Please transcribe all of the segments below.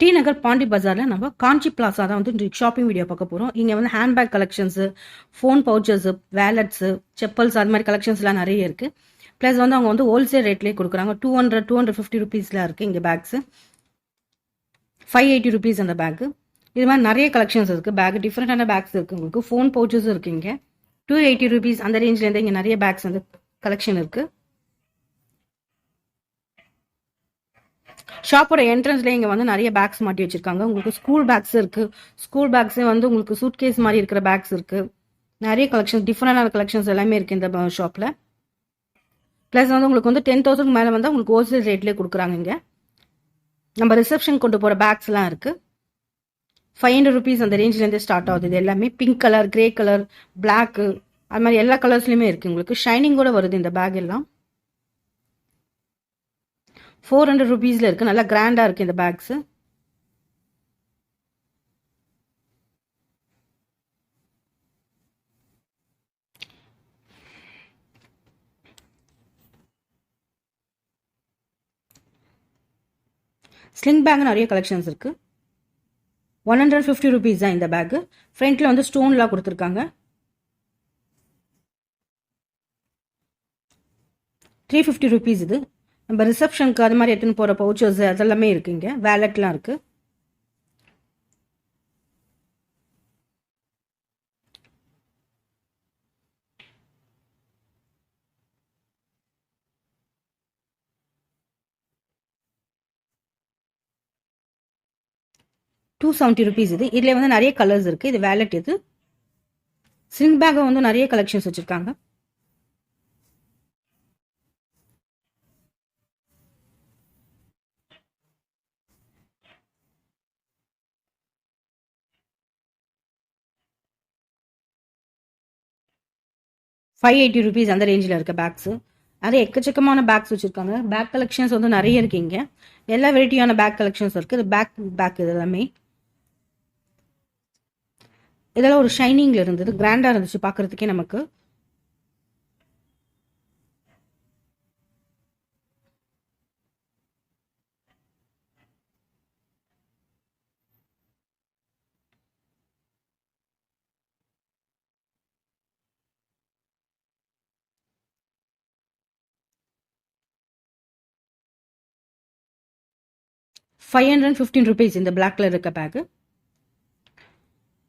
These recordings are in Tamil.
டி நகர் பாண்டி பஜாரில் நம்ம காஞ்சி பிளாஸா தான் வந்து ஷாப்பிங் வீடியோ பார்க்க போகிறோம். இங்கே வந்து ஹேண்ட்பேக் கலெக்ஷன்ஸு, ஃபோன் பவுச்சர்ஸு, வேலட்ஸு, செப்பல்ஸ் அது மாதிரி கலெக்ஷன்ஸ்லாம் நிறைய இருக்குது. ப்ளஸ் வந்து அவங்க வந்து ஹோல்சேல் ரேட்லேயே கொடுக்குறாங்க. 250 ரூபீஸ்லாம் இருக்குது இங்கே பேக்ஸு. 580 ரூபீஸ் அந்த பேக்கு. இது மாதிரி நிறைய கலெக்ஷன்ஸ் இருக்குது. பேக் டிஃப்ரெண்டான பேக்ஸ் இருக்குது. உங்களுக்கு ஃபோன் பவுச்சர்ஸும் இருக்குது. இங்கே 280 ரூபீஸ் அந்த ரேஞ்ச்லேருந்து இங்கே நிறைய பேக்ஸ் வந்து கலெக்ஷன் இருக்குது. ஷாப்போட என்ட்ரன்ஸ்ல இங்க வந்து நிறைய பேக்ஸ் மாட்டி வச்சிருக்காங்க. உங்களுக்கு ஸ்கூல் பேக்ஸ் இருக்கு. ஸ்கூல் பேக்ஸே வந்து உங்களுக்கு சூட் கேஸ் மாதிரி இருக்கிற பேக்ஸ் இருக்கு. நிறைய கலெக்ஷன் டிஃப்ரெண்டான கலெக்ஷன்ஸ் எல்லாமே இருக்கு இந்த ஷாப்ல. பிளஸ் வந்து உங்களுக்கு வந்து 10,000 மேல வந்து உங்களுக்கு ஹோல்சேல் ரேட்லேயே கொடுக்குறாங்க. இங்க நம்ம ரிசப்ஷன் கொண்டு போற பேக்ஸ் எல்லாம் இருக்கு. 500 ரூபீஸ் அந்த ரேஞ்ச்ல இருந்தே ஸ்டார்ட் ஆகுது. இது எல்லாமே pink colour, grey colour, black அது மாதிரி எல்லா கலர்ஸ்லயுமே இருக்கு. உங்களுக்கு ஷைனிங் கூட வருது இந்த பேக் எல்லாம். 400 ரூபீஸ்ல இருக்கு. நல்லா கிராண்டா இருக்கு இந்த பேக்ஸ். ஸ்லிங் பேக் நிறைய கலெக்ஷன்ஸ் இருக்கு. 150 ரூபீஸ் தான் இந்த பேக். ஃப்ரண்ட்ல வந்து ஸ்டோன்லாம் கொடுத்துருக்காங்க. 350 ரூபீஸ் இது. நம்ம ரிசப்ஷனுக்கு அது மாதிரி எடுத்துன்னு போகிற பவுச்சர்ஸ் அதெல்லாமே இருக்கு. இங்கே வேலட்லாம் இருக்கு. ₹270 இது. இதுல வந்து நிறைய கலர்ஸ் இருக்கு. இது வேலட். இது ஸ்லிங் பேக் வந்து நிறைய கலெக்ஷன்ஸ் வச்சிருக்காங்க. ₹580 அந்த ரேஞ்சில் இருக்க பேக்ஸ். நிறைய எக்கச்சக்கமான பேக்ஸ் வச்சிருக்காங்க. பேக் கலெக்ஷன்ஸ் வந்து நிறைய இருக்கு. இங்க எல்லா வெரைட்டியான பேக் கலெக்ஷன்ஸ் இருக்கு. இது பேக் இது எல்லாமே இதெல்லாம் ஒரு ஷைனிங்ல இருந்தது. கிராண்டா இருந்துச்சு பாக்குறதுக்கே நமக்கு. ₹515 இந்த பிளாக் கலர் இருக்க பேக்.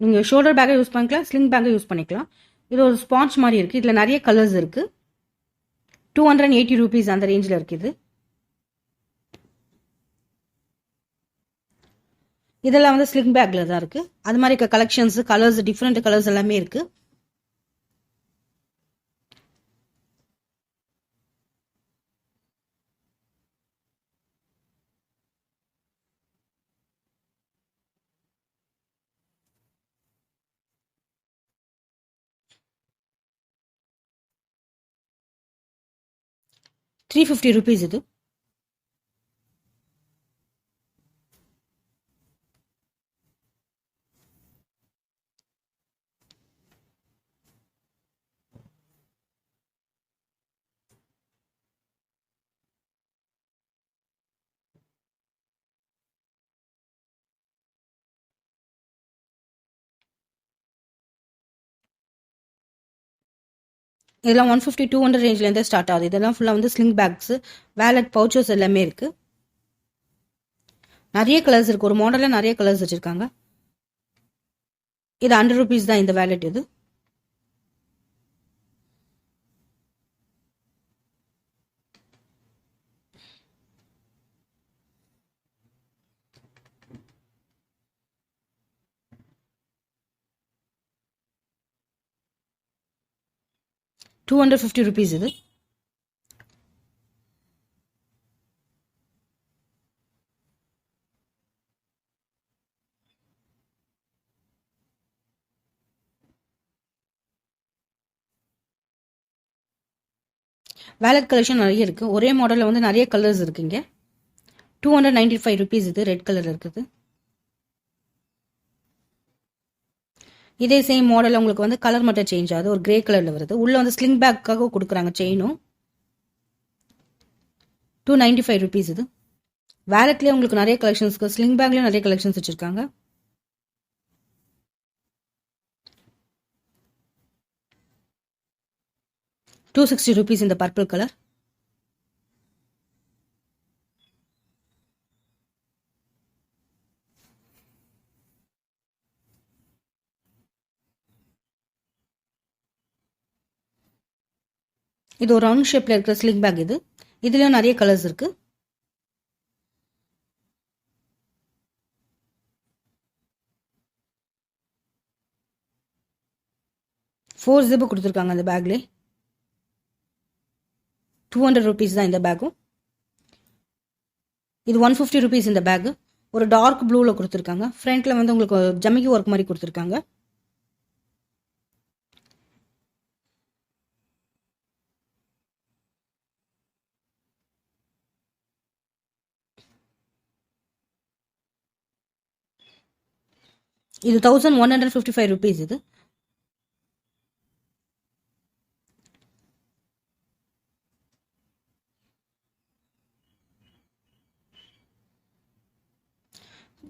நீங்க ஷோல்டர் பேக்கை யூஸ் பண்ணிக்கலாம், ஸ்லிங் பேக்கை யூஸ் பண்ணிக்கலாம். இது ஒரு ஸ்பாஞ்ச் மாதிரி இருக்கு. இதுல நிறைய கலர்ஸ் இருக்கு. ₹280 அந்த ரேஞ்சில் இருக்கு. இது இதெல்லாம் வந்து ஸ்லிங் பேக்ல தான் இருக்கு. அது மாதிரி இருக்க கலெக்ஷன்ஸ், கலர்ஸ், டிஃப்ரெண்ட் கலர்ஸ் எல்லாமே இருக்கு. ₹350 இது. இதெல்லாம் 150, 200 ரேஞ்ச்ல இருந்தே ஸ்டார்ட் ஆகுது. இதெல்லாம் ஃபுல்லா வந்து ஸ்லிங் பேக்ஸ், வேலட், பவுச்சர்ஸ் எல்லாமே இருக்கு. நிறைய கலர்ஸ் இருக்கு. ஒரு மாடல்ல நிறைய கலர்ஸ் வச்சிருக்காங்க. இது ₹100 தான் இந்த வேலட். இது ₹250 இது. வேலட் கலெக்ஷன் நிறைய இருக்கு. ஒரே மாடல்ல வந்து நிறைய கலர்ஸ் இருக்கு. இங்க ₹295 இது. ரெட் கலர் இருக்குது. இதே சேம் மாடல் உங்களுக்கு வந்து கலர் மட்டும் சேஞ்ச் ஆகுது. ஒரு கிரே கலர்ல வருது. உள்ள வந்து ஸ்லிங் பேக்காக கொடுக்குறாங்க செயினும். ₹295 இது. வேலட்லேயே உங்களுக்கு நிறைய கலெக்ஷன்ஸ், ஸ்லிங் பேக்லேயும் நிறைய கலெக்ஷன்ஸ் வச்சுருக்காங்க. ₹260 இந்த பர்பிள் கலர். இது ஒரு ரவுண்ட் ஷேப்ல இருக்கிற ஸ்லிங் பேக். இதுலயும் நிறைய கலர்ஸ் இருக்கு. ஃபோர் ஜிப் கொடுத்துருக்காங்க அந்த பேக்ல. ₹200 தான் இந்த பேக்கும். இது ₹150 இந்த பேக். ஒரு டார்க் ப்ளூல கொடுத்துருக்காங்க. ஃப்ரண்ட்ல வந்து உங்களுக்கு ஜமிக்கி ஒர்க் மாதிரி கொடுத்துருக்காங்க. இது ₹1155 இது.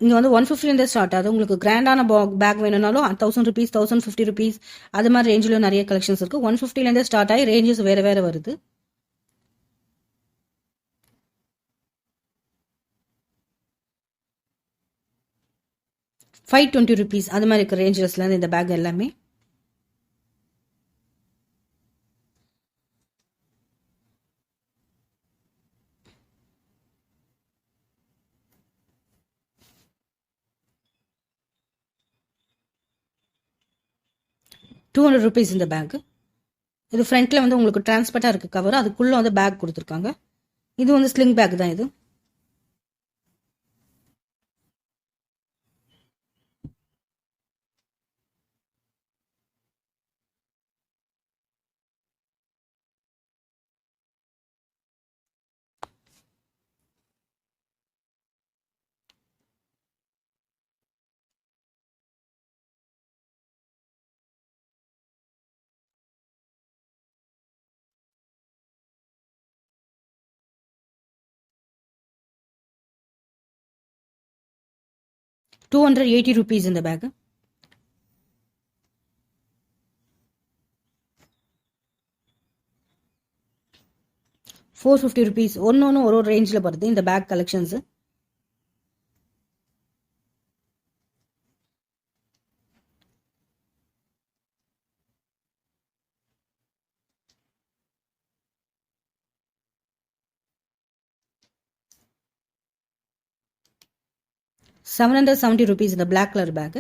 இங்கே வந்து ₹150 ஸ்டார்ட் ஆகுது. உங்களுக்கு கிராண்டான பேக் வேணும்னாலும் ₹1000, ₹1050 அது மாதிரி ரேஞ்சிலும் நிறைய கலெக்ஷன்ஸ் இருக்கு. ₹150 ஸ்டார்ட் ஆகி ரேஞ்சஸ் வேற வேற வருது. ₹520 அது மாதிரி இருக்க ரேஞ்சஸ்ல இருந்து இந்த பேக் எல்லாமே. ₹200 இந்த பேக். இது ஃப்ரண்ட்ல வந்து உங்களுக்கு டிரான்ஸ்பரண்டா இருக்கு கவர். அதுக்குள்ள வந்து பேக் கொடுத்துருக்காங்க. இது வந்து ஸ்லிங் பேக் தான் இது. ₹280 இந்த பேக். ₹450 ஒன்னு ஒரு ரேஞ்சில் வருது இந்த பேக் கலெக்ஷன்ஸ். ₹770 இந்த பிளாக் கலர் பேக்.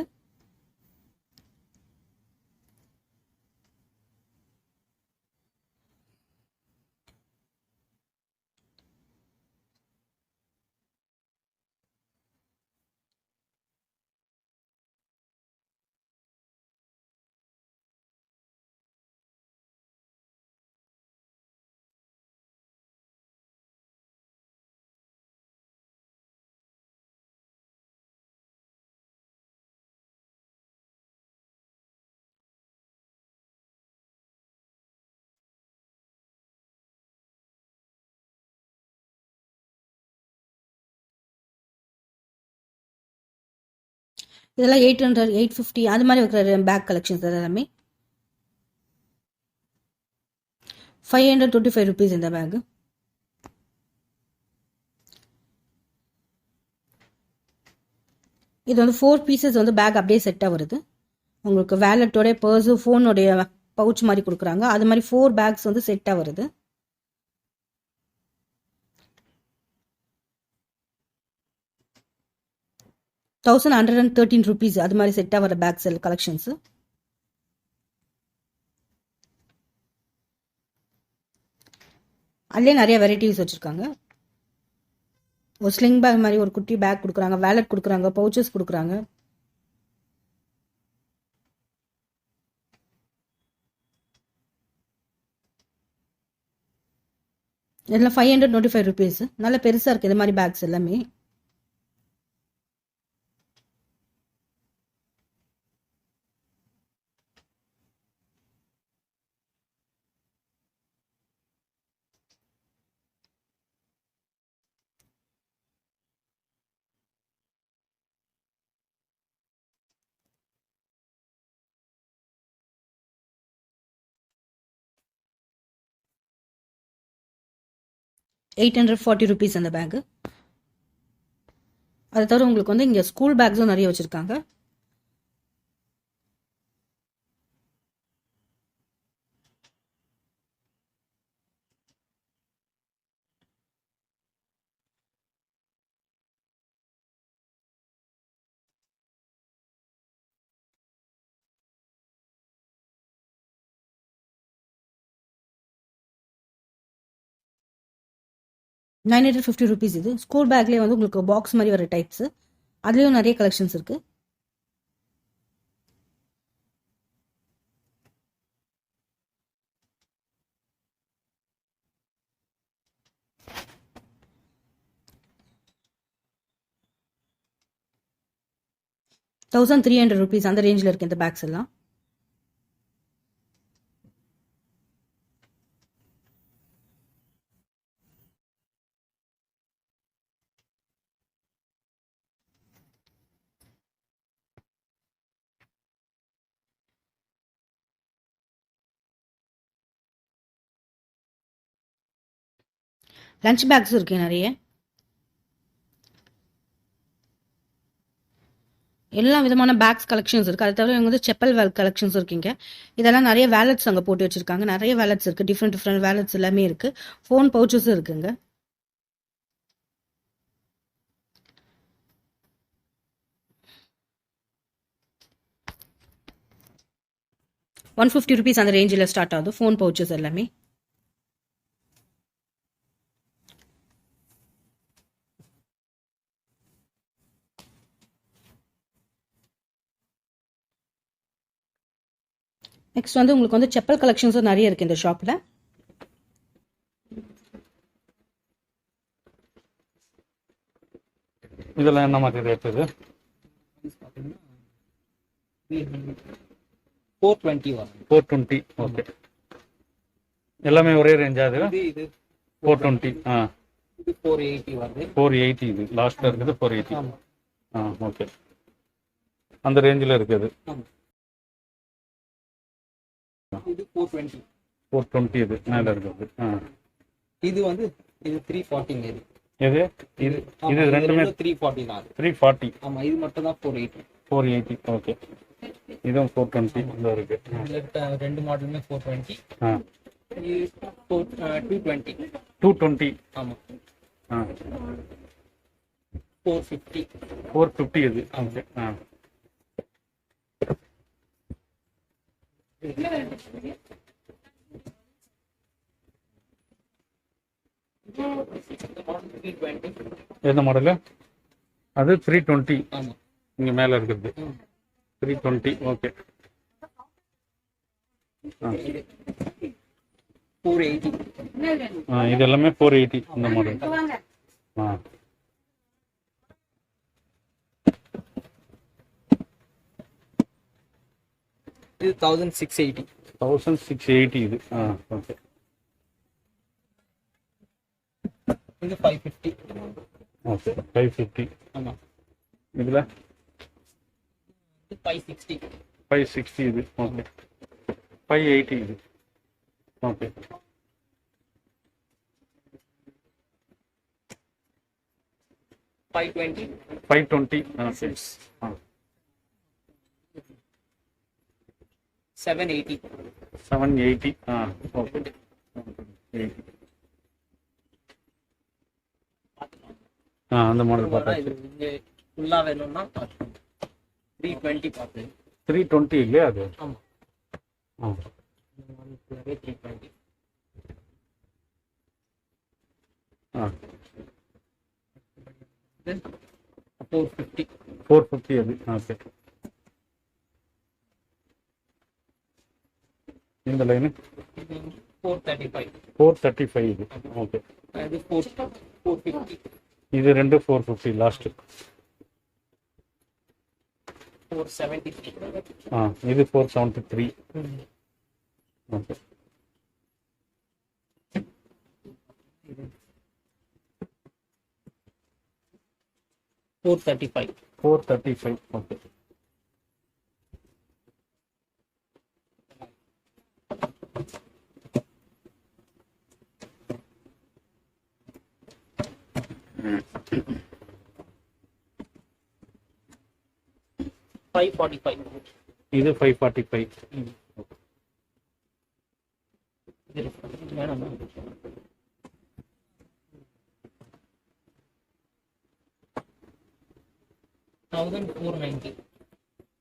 இதெல்லாம் 800, 850 அது மாதிரி இருக்கிற பேக் கலெக்ஷன்ஸ் எல்லாமே. ₹525 இந்த பேக். இது வந்து 4 பீசஸ் வந்து பேக் அப்படியே செட்டாக வருது. உங்களுக்கு வேலட்டோட பர்ஸு ஃபோனோடைய பவுச் மாதிரி கொடுக்குறாங்க. அது மாதிரி 4 பேக்ஸ் வந்து செட்டாக வருது. ₹1113 அது மாதிரி செட்டாக வர பேக்ஸ் கலெக்ஷன்ஸ். அதுலேயே நிறைய வெரைட்டிஸ் வச்சுருக்காங்க. ஒரு ஸ்லிங் பேக் மாதிரி ஒரு குட்டி பேக் கொடுக்குறாங்க, வேலட் கொடுக்குறாங்க, பவுச்சஸ் கொடுக்குறாங்க. இதெல்லாம் ₹525. நல்ல பெருசாக இருக்குது இது மாதிரி பேக்ஸ் எல்லாமே. 840 அந்த பேக்கு. அதை தவிர உங்களுக்கு வந்து இங்கே ஸ்கூல் பேக்ஸும் நிறைய வச்சுருக்காங்க. ₹950 இது. ஸ்கூல் பேக்லேயே வந்து உங்களுக்கு பாக்ஸ் மாதிரி வர டைப்ஸ், அதுலேயும் நிறைய கலெக்ஷன்ஸ் இருக்கு. ₹1300 அந்த ரேஞ்சில் இருக்கு இந்த பேக்ஸ் எல்லாம். லஞ்ச் பேக்ஸ் இருக்கு நிறைய. எல்லா விதமான பேக்ஸ் கலெக்ஷன்ஸ் இருக்கு. அது தவிர இவங்க வந்து செப்பல் வேல் கலெக்ஷன்ஸ் இருக்குங்க. இதெல்லாம் நிறைய வேலட்ஸ் அங்கே போட்டு வச்சிருக்காங்க. நிறைய வேலட்ஸ் இருக்கு. டிஃப்ரெண்ட் டிஃப்ரெண்ட் வேலட்ஸ் எல்லாமே இருக்கு. ஃபோன் பவுச்சஸும் இருக்குங்க. ₹150 அந்த ரேஞ்சில் ஸ்டார்ட் ஆகுது ஃபோன் பவுச்சஸ் எல்லாமே. நெக்ஸ்ட் வந்து உங்களுக்கு வந்து செப்பல் கலெக்ஷன்ஸும் நிறைய இருக்கு இந்த ஷாப்ல. இதெல்லாம் என்ன மாதிரி ரேட் இது? 420. ஓகே. எல்லாமே ஒரே ரேஞ்சா? அது 420. இது 480 வருது. 480 இது லாஸ்ட்ல இருக்குது 480. ஓகே. அந்த ரேஞ்சில் இருக்குது. இது 420. 420 இது மேல இருக்குது. இது வந்து இது 340 இது. எது இது? இது ரெண்டுமே 340 தான். 340. ஆமா, இது மட்டும் தான் 480. 480. ஓகே. இதுவும் 420 இந்த இருக்கு. ரெண்டு மாடலுமே 420. இது 220. 220. ஆமா. 450. 450 இது. ஓகே. எந்த மாடலு? அது 320. ஆமா, இங்க மேல இருக்குது 320. ஓகே. 480. இது எல்லாமே 480 இந்த மாடல். இது 1680. 1680 இது. ஓகே. இது 550. ஓகே. 550. ஆமா. இதுல இது 560. 560 இது. ஓகே. 580 இது. ஓகே. 520. 520. ஓகே. 780. 780. ஓகே. 80. அந்த மாடல் பார்த்தா இது இங்க ஃபுல்லா வேணும்னா 320 பார்த்து. 320 இல்லையா அது? ஆமா. 320. 450. 450 அது. ஓகே. இந்த லைனு 435. 435 இது. ஓகே. இது 450. இது ரெண்டு 450 லாஸ்ட். 473. இது 473. ஓகே. Four 435. ஓகே. 545. இது 545. இது வேணாமா? 1490.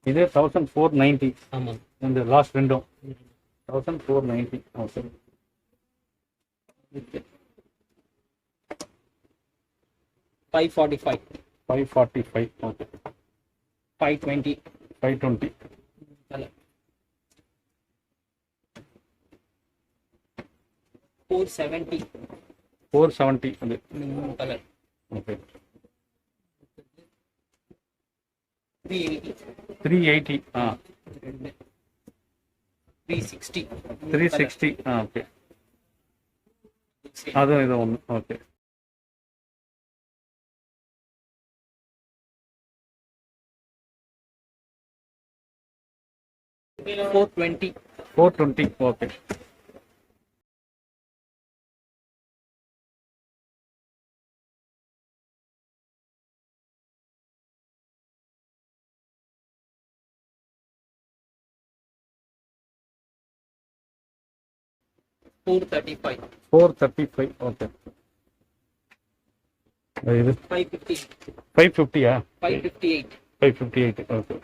இது 1490. ஆமா. இந்த லாஸ்ட் ரெண்டும் 1490. ஓகே. 545. 545. ஓகே. 520. 520. Color. 470. 470. அது Color. ஓகே. 380. 380. 360. 360. ஓகே. அதுவும் இது ஒன்று. ஓகே. Color. 420. 420. ஓகே. $435. 435. ஓகே. இது $550. 550. $558. 558. ஓகே.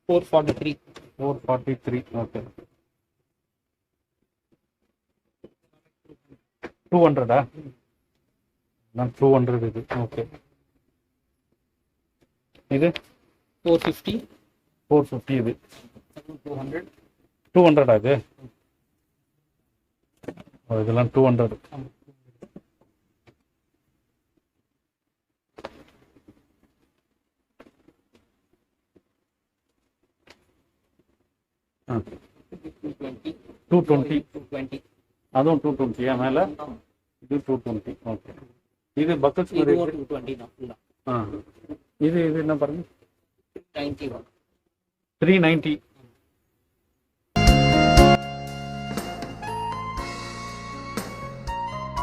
$443. 443. ஓகே. 200. நான் 200 இது. ஓகே. இது $450. 450. இது 200. 200. இது இதெல்லாம் 200. ஆ 220. 220. 220. அதுவும் 220. மேலே இது 220. ஓகே. இது பக்கெட்ஸ் மாதிரி இதுவும் இருக்கு. 220 தான் full ஆ. இது இது என்ன பாருங்க. 91. 390.